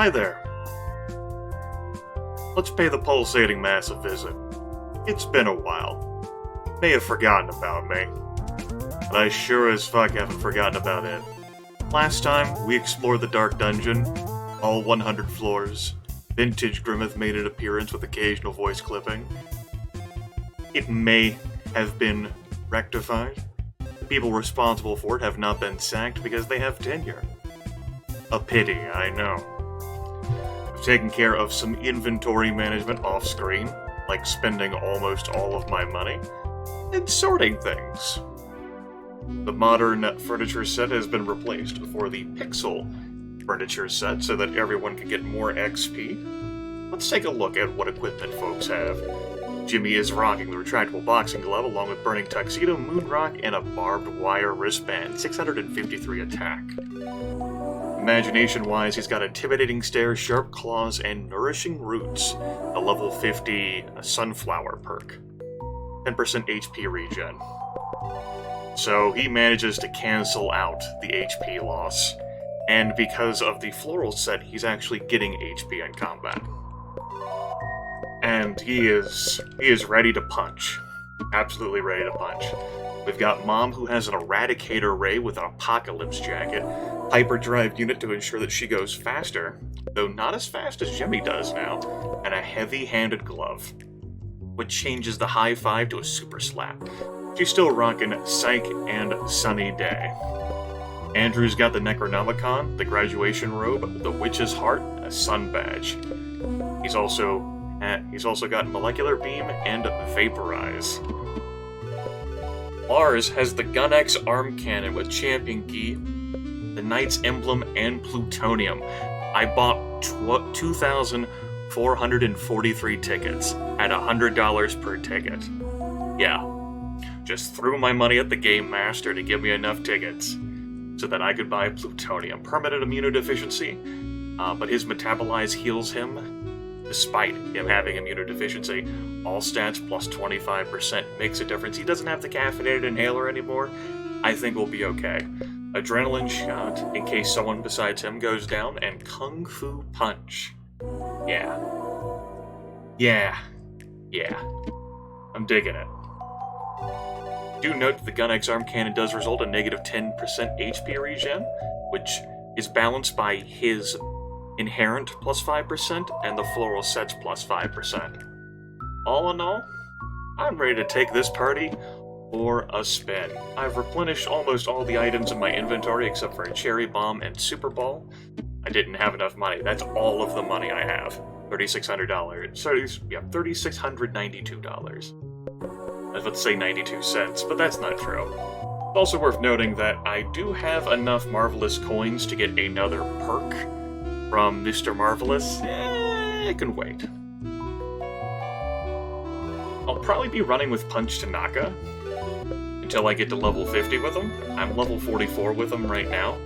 Hi there. Let's pay the pulsating mass a visit. It's been a while. May have forgotten about me, but I sure as fuck haven't forgotten about it. Last time, we explored the Dark Dungeon, all 100 floors. Vintage Grimith made an appearance with occasional voice clipping. It may have been rectified. The people responsible for it have not been sacked because they have tenure. A pity, I know. I've taken care of some inventory management off-screen, like spending almost all of my money, and sorting things. The modern furniture set has been replaced for the pixel furniture set so that everyone can get more XP. Let's take a look at what equipment folks have. Jimmy is rocking the retractable boxing glove along with burning tuxedo, moonrock, and a barbed wire wristband, 653 attack. Imagination-wise, he's got intimidating stare, sharp claws, and nourishing roots, a level 50 sunflower perk. 10% HP regen. So he manages to cancel out the HP loss, and because of the floral set, he's actually getting HP in combat. And he is ready to punch. Absolutely ready to punch. We've got Mom, who has an Eradicator Ray with an Apocalypse Jacket, hyperdrive unit to ensure that she goes faster, though not as fast as Jimmy does now, and a heavy-handed glove, which changes the high five to a super slap. She's still rocking Psych and Sunny Day. Andrew's got the Necronomicon, the graduation robe, the Witch's Heart, and a sun badge. He's also got Molecular Beam and Vaporize. Lars has the Gun X arm cannon with Champion Key, the Knight's Emblem, and Plutonium. I bought 2,443 tickets at $100 per ticket. Yeah, just threw my money at the Game Master to give me enough tickets so that I could buy Plutonium. Permanent immunodeficiency, but his Metabolize heals him despite him having immunodeficiency. All stats plus 25% makes a difference. He doesn't have the caffeinated inhaler anymore. I think we'll be okay. Adrenaline shot in case someone besides him goes down, and Kung Fu Punch. Yeah. I'm digging it. Do note that the Gun X arm cannon does result in negative 10% HP regen, which is balanced by his inherent plus 5% and the floral sets plus 5%. All in all, I'm ready to take this party for a spin. I've replenished almost all the items in my inventory except for a cherry bomb and super ball. I didn't have enough money. That's all of the money I have. $3,600. $3,692. I was about to say 92 cents, but that's not true. It's also worth noting that I do have enough Marvelous coins to get another perk from Mr. Marvelous. I can wait. I'll probably be running with Punch Tanaka until I get to level 50 with him. I'm level 44 with him right now.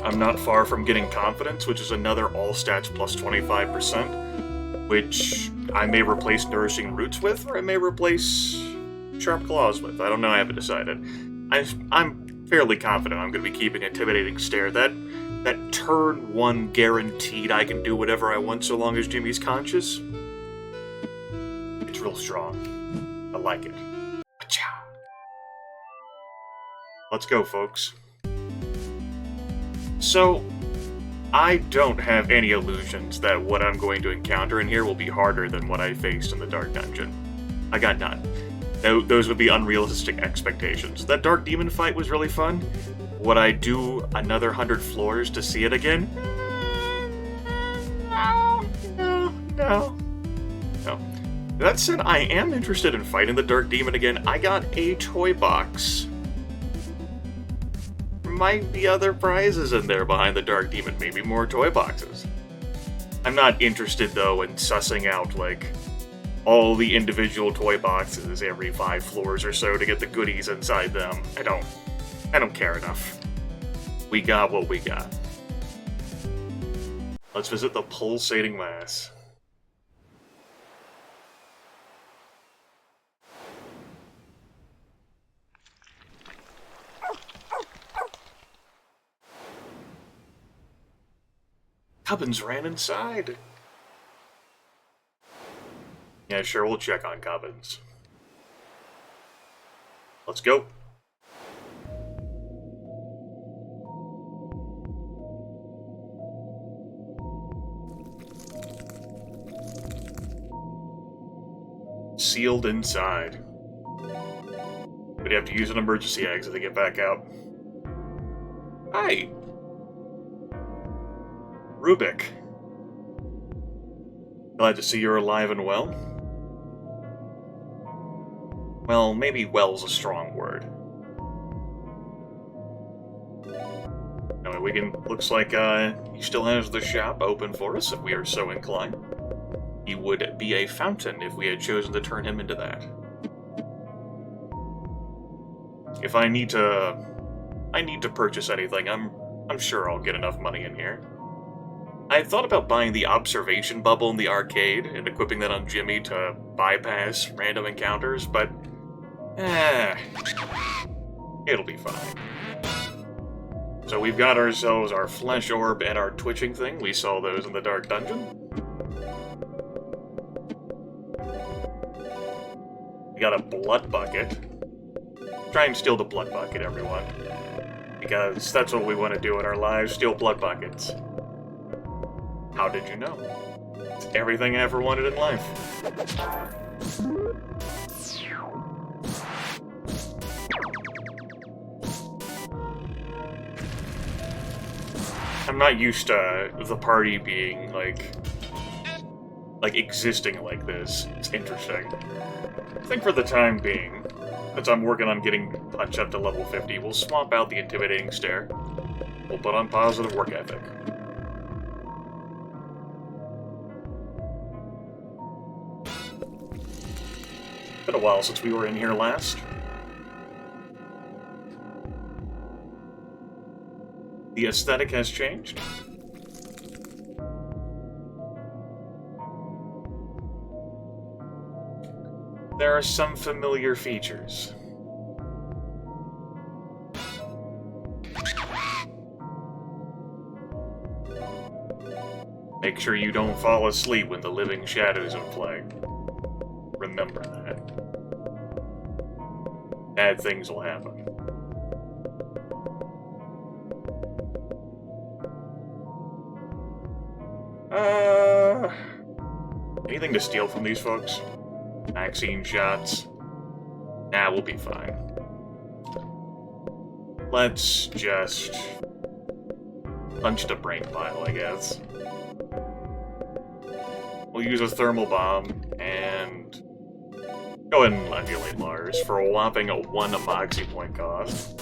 I'm not far from getting Confidence, which is another all stats plus 25%, which I may replace Nourishing Roots with, or I may replace Sharp Claws with. I don't know, I haven't decided. I'm fairly confident I'm going to be keeping Intimidating Stare. That turn one guaranteed I can do whatever I want so long as Jimmy's conscious. It's real strong. I like it. Achoo. Let's go, folks. So, I don't have any illusions that what I'm going to encounter in here will be harder than what I faced in the Dark Dungeon. I got none. Those would be unrealistic expectations. That Dark Demon fight was really fun. Would I do another 100 floors to see it again? No. That said, I am interested in fighting the Dark Demon again. I got a toy box. Might be other prizes in there behind the Dark Demon, maybe more toy boxes. I'm not interested, though, in sussing out, all the individual toy boxes every 5 floors or so to get the goodies inside them. I don't care enough. We got what we got. Let's visit the Pulsating Mass. Cubbins ran inside. Yeah, sure, we'll check on Cubbins. Let's go. Sealed inside. We'd have to use an emergency exit to get back out. Hi! Rubik. Glad to see you're alive and well. Well, maybe well's a strong word. Anyway, we can... looks like, he still has the shop open for us if we are so inclined. He would be a fountain if we had chosen to turn him into that. If I need to purchase anything, I'm sure I'll get enough money in here. I thought about buying the observation bubble in the arcade and equipping that on Jimmy to bypass random encounters, but it'll be fine. So we've got ourselves our flesh orb and our twitching thing. We saw those in the dark dungeon. We got a blood bucket. Try and steal the blood bucket, everyone. Because that's what we want to do in our lives, steal blood buckets. How did you know? It's everything I ever wanted in life. I'm not used to the party being, like existing like this. It's interesting. I think for the time being, since I'm working on getting Punch up to level 50, we'll swap out the intimidating stare. We'll put on positive work ethic. Been a while since we were in here last. The aesthetic has changed. There are some familiar features. Make sure you don't fall asleep when the living shadows in play. Remember that. Bad things will happen. Anything to steal from these folks? Vaccine shots? Nah, we'll be fine. Let's just punch the brain pile, I guess. We'll use a thermal bomb and go ahead and emulate Lars for a whopping 1 Moxie point cost.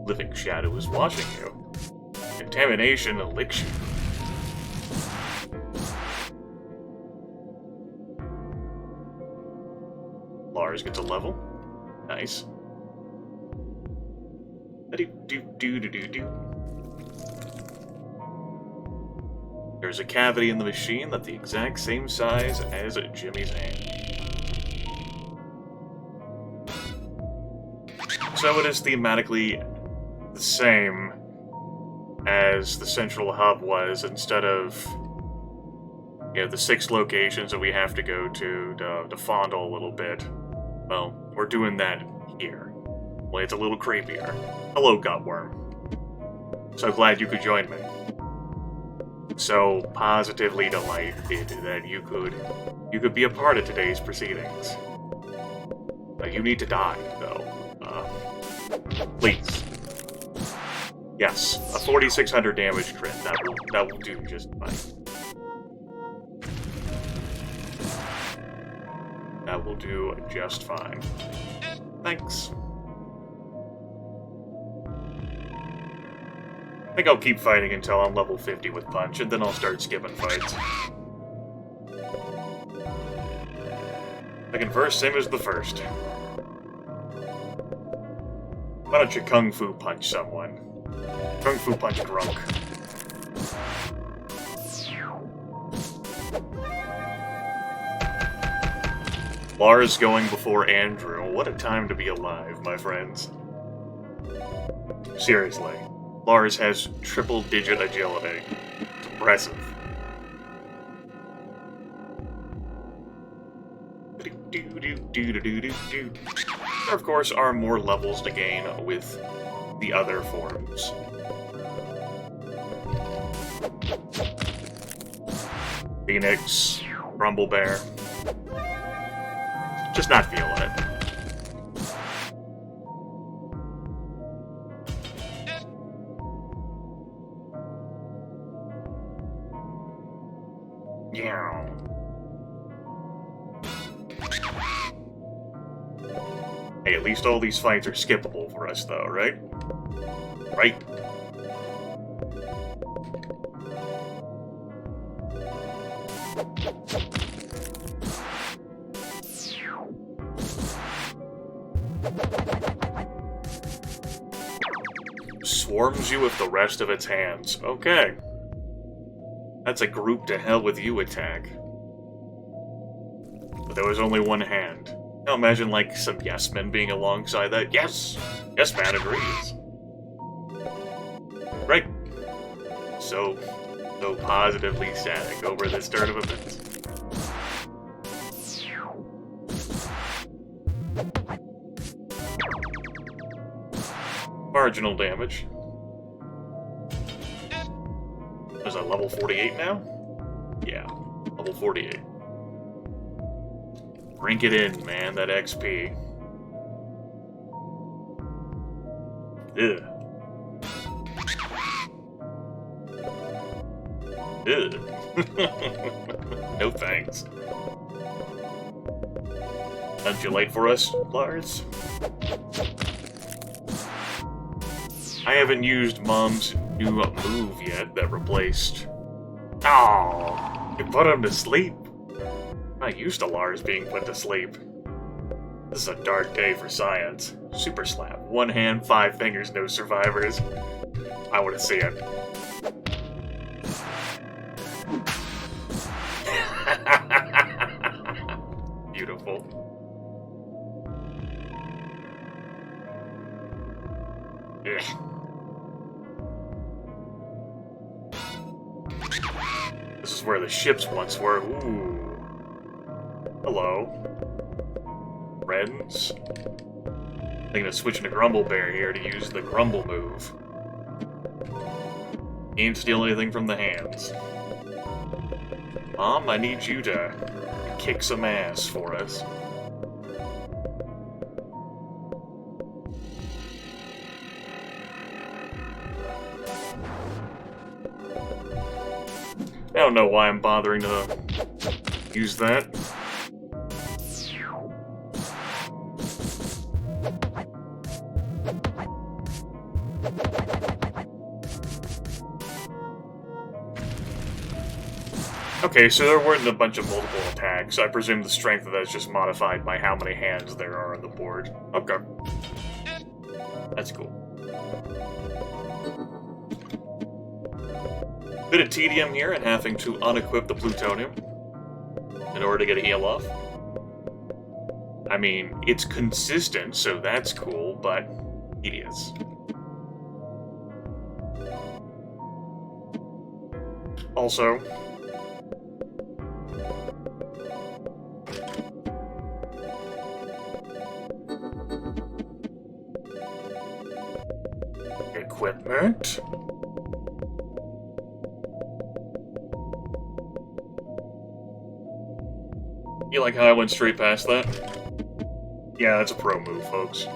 Living Shadow is watching you. Contamination elixir. Lars gets a level. Nice. There's a cavity in the machine that's the exact same size as Jimmy's hand. So it is thematically the same as the central hub was, instead of the 6 locations that we have to go to fondle a little bit. Well, we're doing that here. Well, it's a little creepier. Hello, Gutworm. So glad you could join me. So positively delighted that you could be a part of today's proceedings. You need to die, though. Please. Yes, a 4,600 damage crit. That will do just fine. That will do just fine. Thanks. I think I'll keep fighting until I'm level 50 with Punch, and then I'll start skipping fights. Second verse, same as the first. Why don't you Kung Fu Punch someone? Kung Fu Punch drunk. Lars going before Andrew. What a time to be alive, my friends. Seriously. Lars has triple-digit agility. It's impressive. There, of course, are more levels to gain with the other forms. Phoenix, Rumble Bear. Just not feeling it. Yeah. Hey, at least all these fights are skippable for us, though, right? Right? Swarms you with the rest of its hands. Okay. That's a group to hell with you attack. But there was only one hand. Now imagine, like, some yes men being alongside that. Yes! Yes man agrees. Right. So positively static over this turn of events. Marginal damage. Is that level 48 now? Yeah, level 48. Drink it in, man, that XP. Ugh. Ugh. No thanks. Undulate for us, Lars? I haven't used Mom's new move yet that replaced... Oh, you put him to sleep? I'm not used to Lars being put to sleep. This is a dark day for science. Super slap. One hand, 5 fingers, no survivors. I want to see it. Beautiful. Ugh. This is where the ships once were. Ooh. Hello. Friends. I'm gonna switch into Grumble Bear here to use the Grumble move. Can't steal anything from the hands. Mom, I need you to kick some ass for us. I don't know why I'm bothering to use that. Okay, so there weren't a bunch of multiple attacks. I presume the strength of that is just modified by how many hands there are on the board. Okay. That's cool. Bit of tedium here in having to unequip the plutonium in order to get a heal off. I mean, it's consistent, so that's cool, but tedious. Also, equipment. You like how I went straight past that? Yeah, that's a pro move, folks.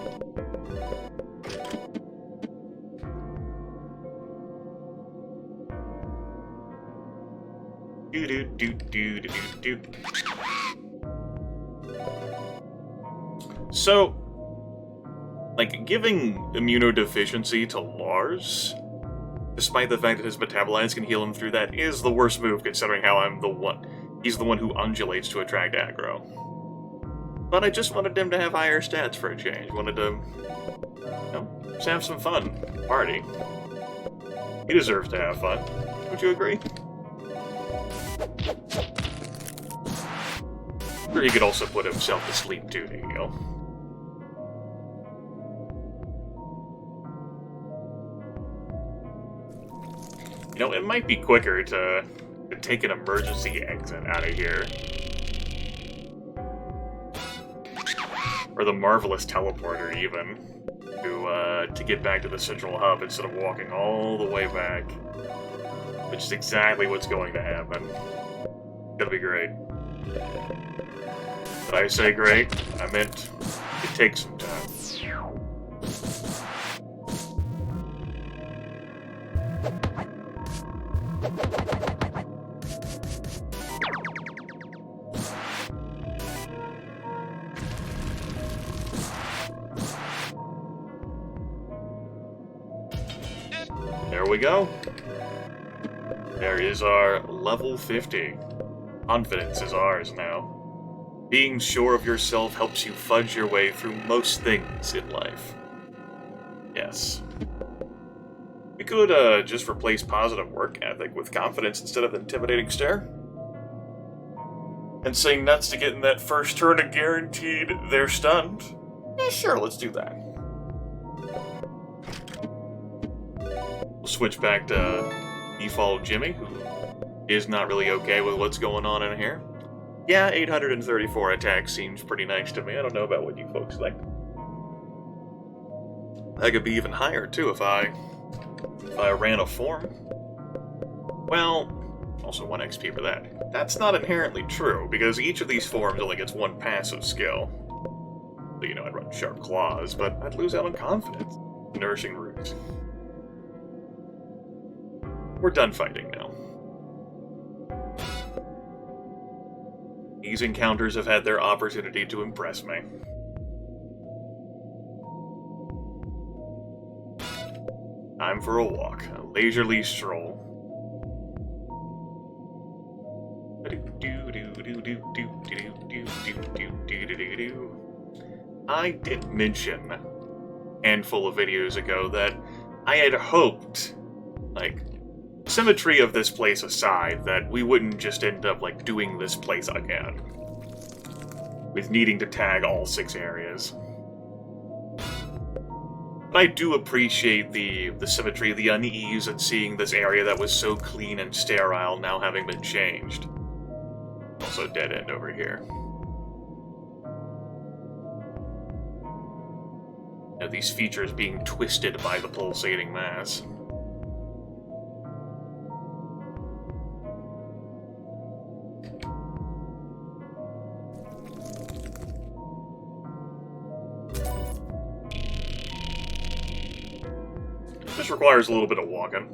Do-do-do-do-do-do. So, like, giving immunodeficiency to Lars, despite the fact that his metabolites can heal him through that, is the worst move, considering how he's the one who undulates to attract aggro. But I just wanted him to have higher stats for a change. Wanted to, you know, just have some fun. Party. He deserves to have fun. Would you agree? Or he could also put himself to sleep too, to heal. You know, it might be quicker to take an emergency exit out of here. Or the marvelous teleporter, even, to get back to the central hub instead of walking all the way back. Which is exactly what's going to happen. It's gonna be great. Did I say great? I meant it takes some time. There we go. There is our level 50. Confidence is ours now. Being sure of yourself helps you fudge your way through most things in life. Yes. We could just replace positive work ethic with confidence instead of intimidating stare. And say nuts to get in that first turn and guaranteed they're stunned. Yeah, sure, let's do that. We'll switch back to default Jimmy, who is not really okay with what's going on in here. Yeah, 834 attack seems pretty nice to me. I don't know about what you folks think. That could be even higher, too, if I ran a form. Well, also 1 XP for that. That's not inherently true, because each of these forms only gets 1 passive skill. So, you know, I'd run Sharp Claws, but I'd lose out on confidence. Nourishing Roots. We're done fighting now. These encounters have had their opportunity to impress me. Time for a walk, a leisurely stroll. I did mention a handful of videos ago that I had hoped, like, symmetry of this place aside, that we wouldn't just end up, like, doing this place again. With needing to tag all 6 areas. But I do appreciate the symmetry, the unease at seeing this area that was so clean and sterile now having been changed. Also dead end over here. Now these features being twisted by the pulsating mass. This requires a little bit of walking.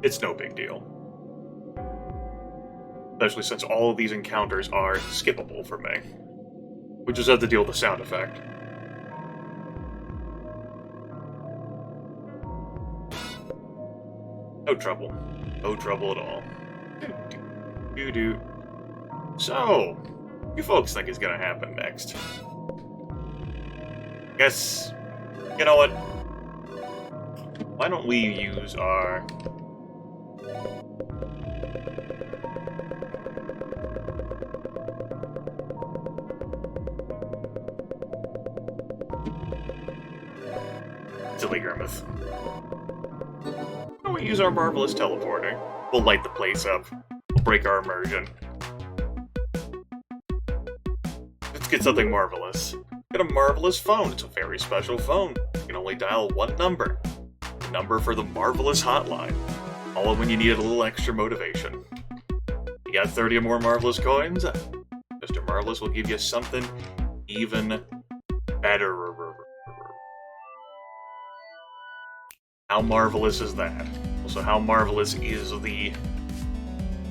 It's no big deal. Especially since all of these encounters are skippable for me. We just have to deal with the sound effect. No trouble. No trouble at all. Do-do. So, what you folks think is gonna happen next? Guess, you know what? Why don't we use our... Silly Grimith. Why don't we use our marvelous teleporter? We'll light the place up. We'll break our immersion. Let's get something marvelous. Get a marvelous phone. It's a very special phone. You can only dial 1 number. The number for the marvelous hotline. All when you needed a little extra motivation. You got 30 or more marvelous coins? Mr. Marvelous will give you something even better. How marvelous is that? Also, how marvelous is the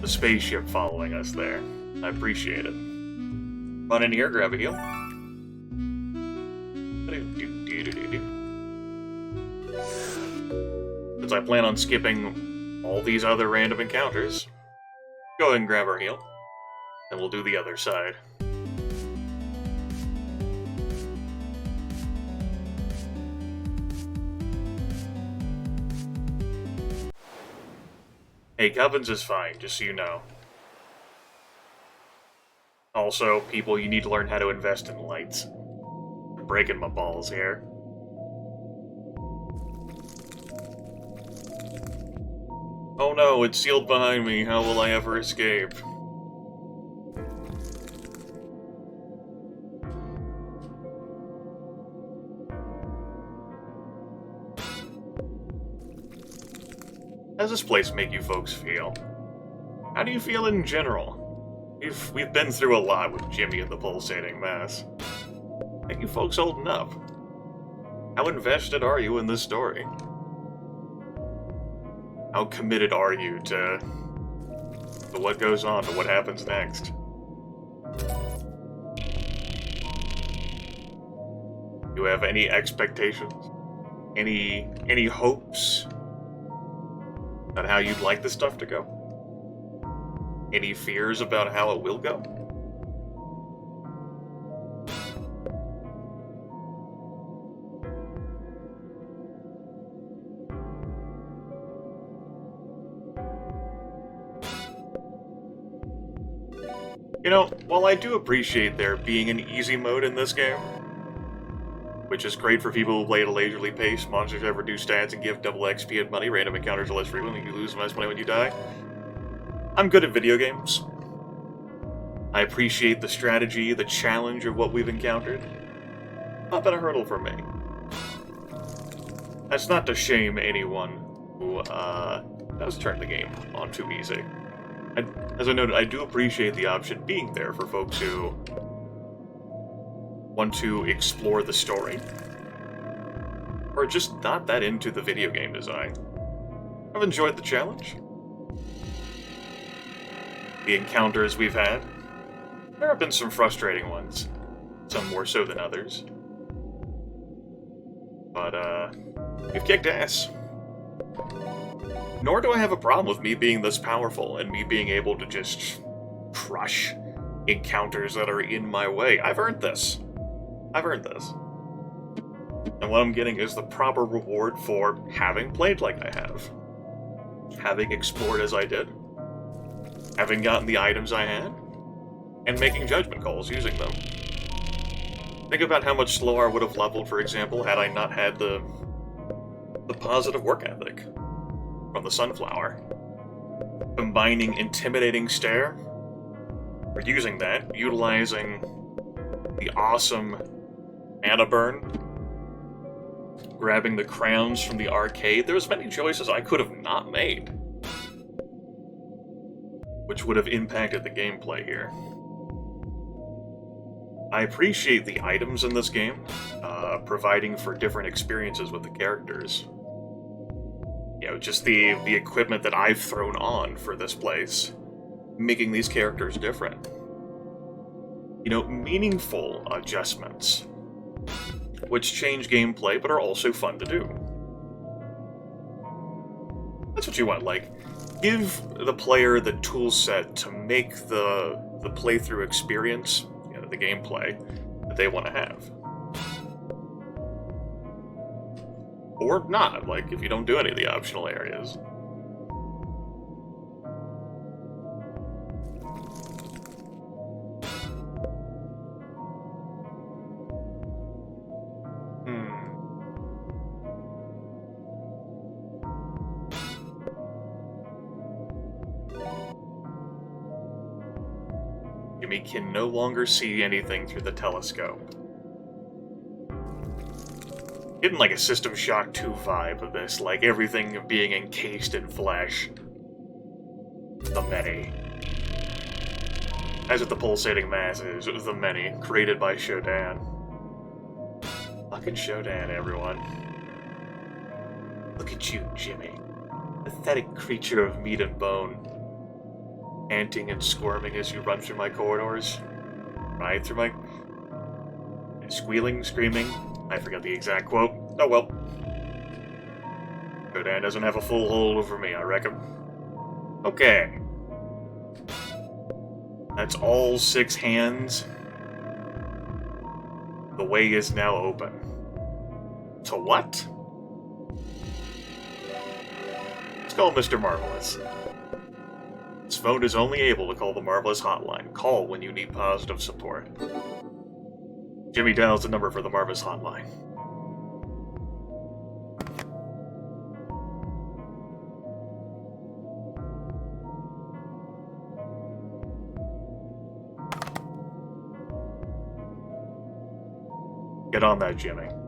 spaceship following us there? I appreciate it. Run in here, grab a heal. Since I plan on skipping all these other random encounters, go ahead and grab our heal, and we'll do the other side. Hey, Covens is fine, just so you know. Also, people, you need to learn how to invest in lights. I'm breaking my balls here. Oh no, it's sealed behind me. How will I ever escape? How does this place make you folks feel? How do you feel in general? We've been through a lot with Jimmy and the Pulsating Mass. Are you folks holding up? How invested are you in this story? How committed are you to what goes on, to what happens next? Do you have any expectations? Any hopes on how you'd like this stuff to go? Any fears about how it will go? You know, while I do appreciate there being an easy mode in this game, which is great for people who play at a leisurely pace, monsters ever do stats and give double XP and money, random encounters are less frequent, you lose less money when you die, I'm good at video games. I appreciate the strategy, the challenge of what we've encountered. Not been a hurdle for me. That's not to shame anyone who, does turn the game on too easy. As I noted, I do appreciate the option being there for folks who want to explore the story, or just not that into the video game design. I've enjoyed the challenge. The encounters we've had. There have been some frustrating ones, some more so than others. But, we've kicked ass. Nor do I have a problem with me being this powerful and me being able to just crush encounters that are in my way. I've earned this. I've earned this. And what I'm getting is the proper reward for having played like I have. Having explored as I did. Having gotten the items I had. And making judgment calls using them. Think about how much slower I would have leveled, for example, had I not had the positive work ethic from the Sunflower. Combining Intimidating Stare, or using that, utilizing the awesome Mana Burn, grabbing the crowns from the arcade. There was many choices I could have not made, which would have impacted the gameplay here. I appreciate the items in this game, providing for different experiences with the characters. You know, just the equipment that I've thrown on for this place, making these characters different. You know, meaningful adjustments, which change gameplay but are also fun to do. That's what you want, like, give the player the tool set to make the playthrough experience, you know, the gameplay, that they want to have. Or not, like, if you don't do any of the optional areas. Jimmy can no longer see anything through the telescope. Getting like a System Shock 2 vibe of this, like everything being encased in flesh. The many. As with the Pulsating Masses, it was the many, created by Shodan. Fucking Shodan, everyone. Look at you, Jimmy. Pathetic creature of meat and bone. Panting and squirming as you run through my corridors. Right through my... Squealing, screaming. I forgot the exact quote. Oh well. Shodan doesn't have a full hold over me, I reckon. Okay. That's all 6 hands. The way is now open. To what? Let's call Mr. Marvelous. This phone is only able to call the Marvelous hotline. Call when you need positive support. Jimmy dials the number for the Marvelous hotline. Get on that, Jimmy.